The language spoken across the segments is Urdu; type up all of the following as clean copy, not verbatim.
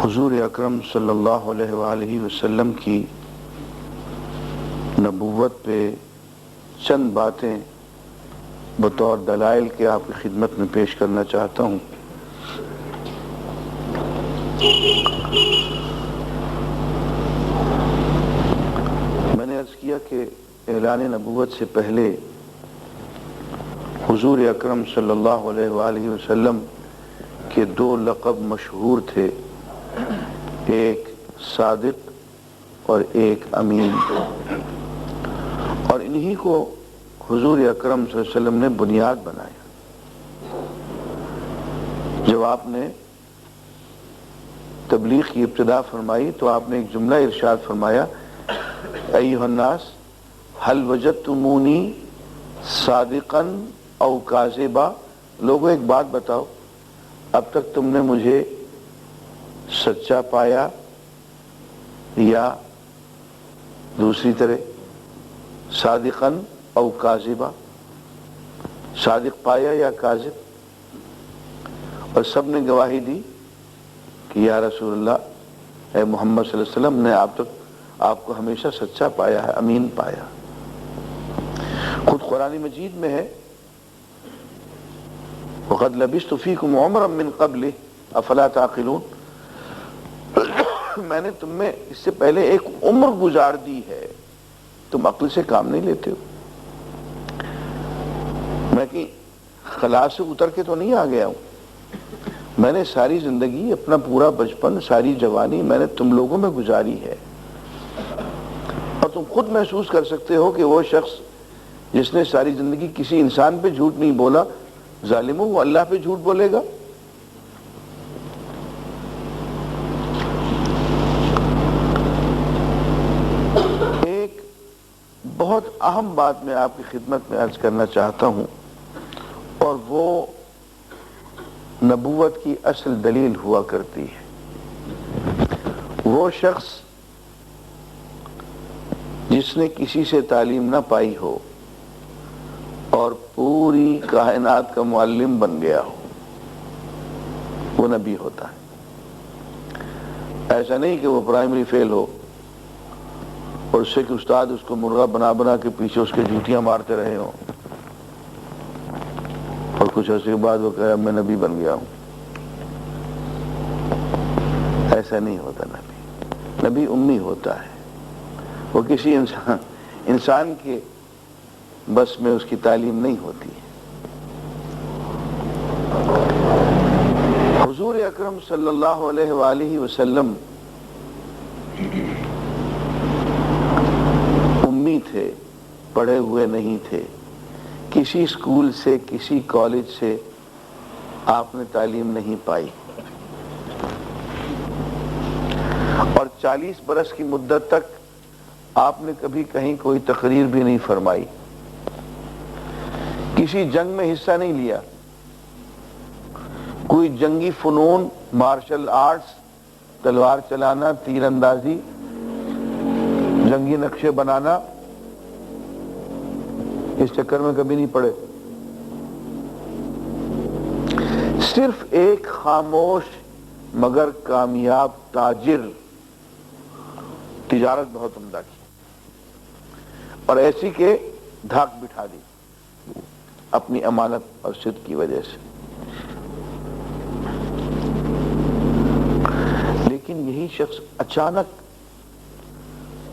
حضور اکرم صلی اللہ علیہ وآلہ وسلم کی نبوت پہ چند باتیں بطور دلائل کے آپ کی خدمت میں پیش کرنا چاہتا ہوں۔ میں نے عرض کیا کہ اعلان نبوت سے پہلے حضور اکرم صلی اللہ علیہ وآلہ وسلم کے دو لقب مشہور تھے، ایک صادق اور ایک امین، اور انہی کو حضور اکرم صلی اللہ علیہ وسلم نے بنیاد بنایا۔ جب آپ نے تبلیغ کی ابتدا فرمائی تو آپ نے ایک جملہ ارشاد فرمایا، ایھا الناس هل وجدتمونی صادقا او کاذبا، لوگوں ایک بات بتاؤ، اب تک تم نے مجھے سچا پایا یا دوسری طرح صادقا او کاذبا، صادق پایا یا کاذب؟ اور سب نے گواہی دی کہ یا رسول اللہ، اے محمد صلی اللہ علیہ وسلم نے آپ کو ہمیشہ سچا پایا ہے، امین پایا۔ خود قرآن مجید میں ہے، وَقَدْ لَبِثْتُ فِيكُمْ عُمْرًا مِّن قَبْلِهِ أَفَلَا تَعْقِلُونَ، میں نے تم میں اس سے پہلے ایک عمر گزار دی ہے، تم عقل سے کام نہیں لیتے ہو۔ میں کہ خلا سے اتر کے تو نہیں آ گیا ہوں، میں نے ساری زندگی، اپنا پورا بچپن، ساری جوانی میں نے تم لوگوں میں گزاری ہے، اور تم خود محسوس کر سکتے ہو کہ وہ شخص جس نے ساری زندگی کسی انسان پہ جھوٹ نہیں بولا، ظالموں وہ اللہ پہ جھوٹ بولے گا۔ ایک بہت اہم بات میں آپ کی خدمت میں عرض کرنا چاہتا ہوں، اور وہ نبوت کی اصل دلیل ہوا کرتی ہے۔ وہ شخص جس نے کسی سے تعلیم نہ پائی ہو اور پوری کائنات کا معلم بن گیا ہو، وہ نبی ہوتا ہے۔ ایسا نہیں کہ وہ پرائمری فیل ہو اور اس سے کہ استاد اس کو مرغا بنا بنا کے پیچھے اس کے جوتیاں مارتے رہے ہوں، اور کچھ عرصے کے بعد وہ کہے میں نبی بن گیا ہوں۔ ایسا نہیں ہوتا نبی۔ نبی امی ہوتا ہے، وہ کسی انسان کے بس میں اس کی تعلیم نہیں ہوتی ہے۔ حضور اکرم صلی اللہ علیہ وآلہ وسلم امی تھے، پڑھے ہوئے نہیں تھے، کسی اسکول سے، کسی کالج سے آپ نے تعلیم نہیں پائی، اور 40 برس کی مدت تک آپ نے کبھی کہیں کوئی تقریر بھی نہیں فرمائی، کسی جنگ میں حصہ نہیں لیا، کوئی جنگی فنون، مارشل آرٹس، تلوار چلانا، تیر اندازی، جنگی نقشے بنانا، اس چکر میں کبھی نہیں پڑے۔ صرف ایک خاموش مگر کامیاب تاجر، تجارت بہت عمدہ کی، اور ایسی کہ دھاک بٹھا دی اپنی امانت اور صدق کی وجہ سے۔ لیکن یہی شخص اچانک،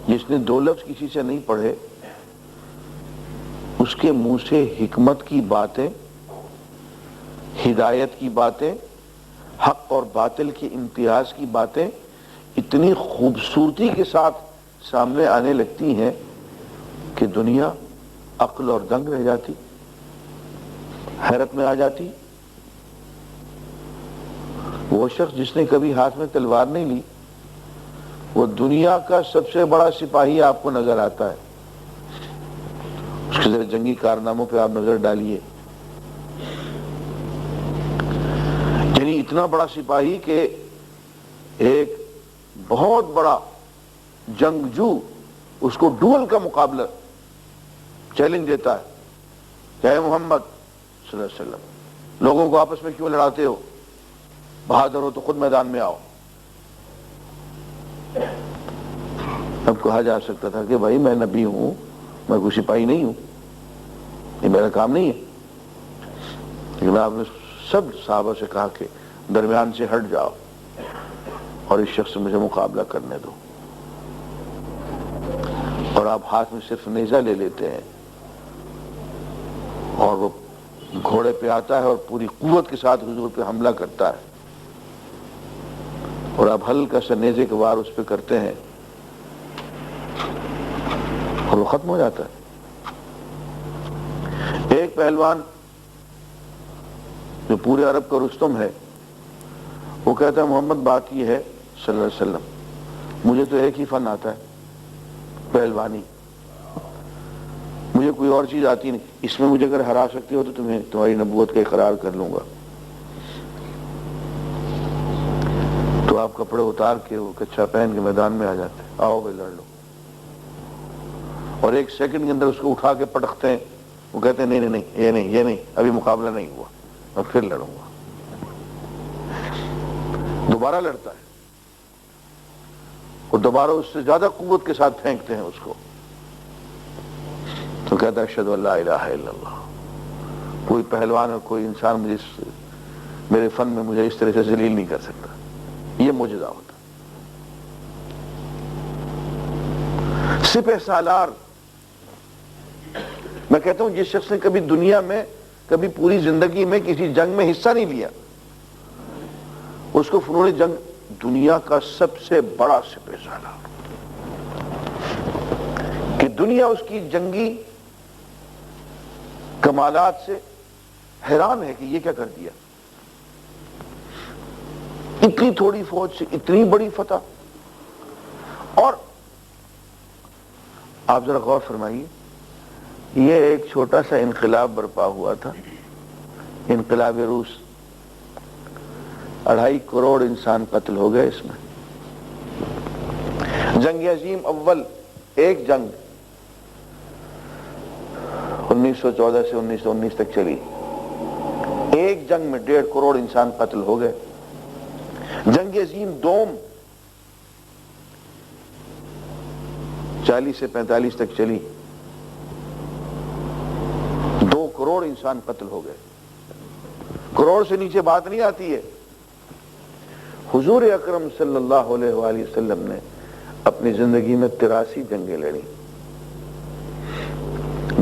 جس نے 2 لفظ کسی سے نہیں پڑھے، اس کے منہ سے حکمت کی باتیں، ہدایت کی باتیں، حق اور باطل کے امتیاز کی باتیں اتنی خوبصورتی کے ساتھ سامنے آنے لگتی ہیں کہ دنیا عقل اور دنگ رہ جاتی، حیرت میں آ جاتی۔ وہ شخص جس نے کبھی ہاتھ میں تلوار نہیں لی، وہ دنیا کا سب سے بڑا سپاہی آپ کو نظر آتا ہے۔ اس کے ذرا جنگی کارناموں پہ آپ نظر ڈالیے، یعنی اتنا بڑا سپاہی کہ ایک بہت بڑا جنگجو اس کو ڈول کا مقابلہ چیلنج دیتا ہے کہ اے محمد صلی اللہ علیہ وسلم، لوگوں کو آپس میں کیوں لڑاتے ہو؟ بہادر ہو تو خود میدان میں آؤ۔ اب کہا جا سکتا تھا کہ بھائی میں نبی ہوں، میں کوئی سپاہی نہیں ہوں، یہ میرا کام نہیں ہے، لیکن آپ نے سب صحابہ سے کہا کہ درمیان سے ہٹ جاؤ اور اس شخص سے مجھے مقابلہ کرنے دو، اور آپ ہاتھ میں صرف نیزہ لے لیتے ہیں اور وہ گھوڑے پہ آتا ہے اور پوری قوت کے ساتھ حضور پہ حملہ کرتا ہے، اور آپ ہلکا سا نیزے کے وار اس پہ کرتے ہیں اور وہ ختم ہو جاتا ہے۔ ایک پہلوان جو پورے عرب کا رستم ہے، وہ کہتا ہے محمد بات یہ ہے صلی اللہ علیہ وسلم، مجھے تو ایک ہی فن آتا ہے، پہلوانی، مجھے کوئی اور چیز آتی نہیں، اس میں مجھے اگر ہرا سکتے ہو تو تمہیں تمہاری نبوت کا اقرار کر لوں گا۔ تو آپ کپڑے اتار کے وہ کچھا پہن کے میدان میں آ جاتے ہیں، آؤ بھائی لڑ لو، اور ایک سیکنڈ کے اندر اس کو اٹھا کے پٹکتے ہیں، وہ کہتے ہیں نہیں نہیں یہ نہیں، ابھی مقابلہ نہیں ہوا، میں پھر لڑوں گا، دوبارہ لڑتا ہے، اور دوبارہ اس سے زیادہ قوت کے ساتھ پھینکتے ہیں اس کو، تو کہتا ہے اشہد ان لا الہ الا اللہ۔ کوئی پہلوان اور کوئی انسان میرے فن میں مجھے اس طرح سے ذلیل نہیں کر سکتا، یہ معجزہ ہوتا۔ سپہ سالار، میں کہتا ہوں جس شخص نے کبھی دنیا میں، کبھی پوری زندگی میں کسی جنگ میں حصہ نہیں لیا، اس کو فنون جنگ دنیا کا سب سے بڑا سپہ سالار، کہ دنیا اس کی جنگی کمالات سے حیران ہے کہ یہ کیا کر دیا، اتنی تھوڑی فوج سے اتنی بڑی فتح۔ اور آپ ذرا غور فرمائیے، یہ ایک چھوٹا سا انقلاب برپا ہوا تھا، انقلاب روس، 2.5 کروڑ انسان قتل ہو گئے اس میں۔ جنگ عظیم اول، ایک جنگ 1914 سے 1919 تک چلی، ایک جنگ میں 1.5 کروڑ انسان قتل ہو گئے۔ جنگ عظیم دوم 40 سے 45 تک چلی، 2 کروڑ انسان قتل ہو گئے، کروڑ سے نیچے بات نہیں آتی ہے۔ حضور اکرم صلی اللہ علیہ وآلہ وسلم نے اپنی زندگی میں 83 جنگیں لڑی،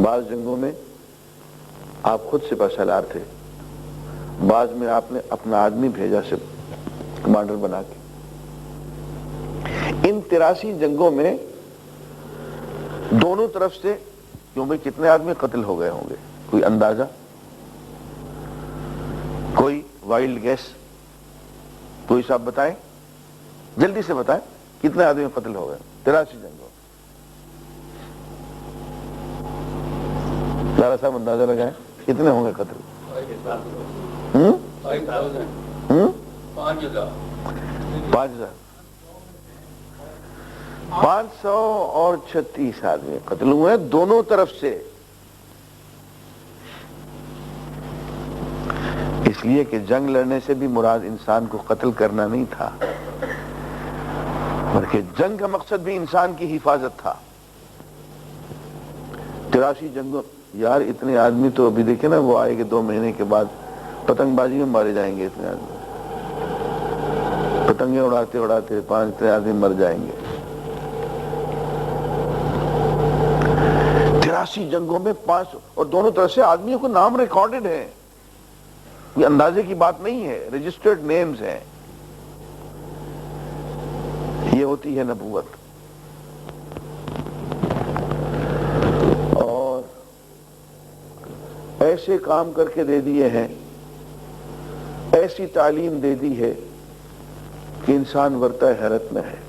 بعض جنگوں میں آپ خود سپہ سالار تھے، بعض میں آپ نے اپنا آدمی بھیجا سے کمانڈر بنا کے۔ ان 83 جنگوں میں دونوں طرف سے یوں میں کتنے آدمی قتل ہو گئے ہوں گے، کوئی اندازہ، کوئی وائلڈ گیس، کوئی صاحب بتائیں، جلدی سے بتائیں کتنے آدمی قتل ہو گئے 83 جنگوں؟ لارا صاحب اندازہ لگائیں کتنے ہوں گے قتل؟ 5,000، 536 آدمی قتل ہوئے دونوں طرف سے، اس لیے کہ جنگ لڑنے سے بھی مراد انسان کو قتل کرنا نہیں تھا، بلکہ جنگ کا مقصد بھی انسان کی حفاظت تھا۔ 83 جنگوں، یار اتنے آدمی تو ابھی دیکھیں نا، وہ آئے گے 2 مہینے کے بعد پتنگ بازی میں مارے جائیں گے، اتنے آدمی پتنگیں اڑاتے اڑاتے 5 آدمی مر جائیں گے۔ 83 جنگوں میں 500، اور دونوں طرف سے آدمیوں کو نام ریکارڈڈ ہیں، یہ اندازے کی بات نہیں ہے، رجسٹرڈ نیمز ہیں۔ یہ ہوتی ہے نبوت۔ اور ایسے کام کر کے دے دیے ہیں، ایسی تعلیم دے دی ہے کہ انسان ورطہ حیرت میں ہے۔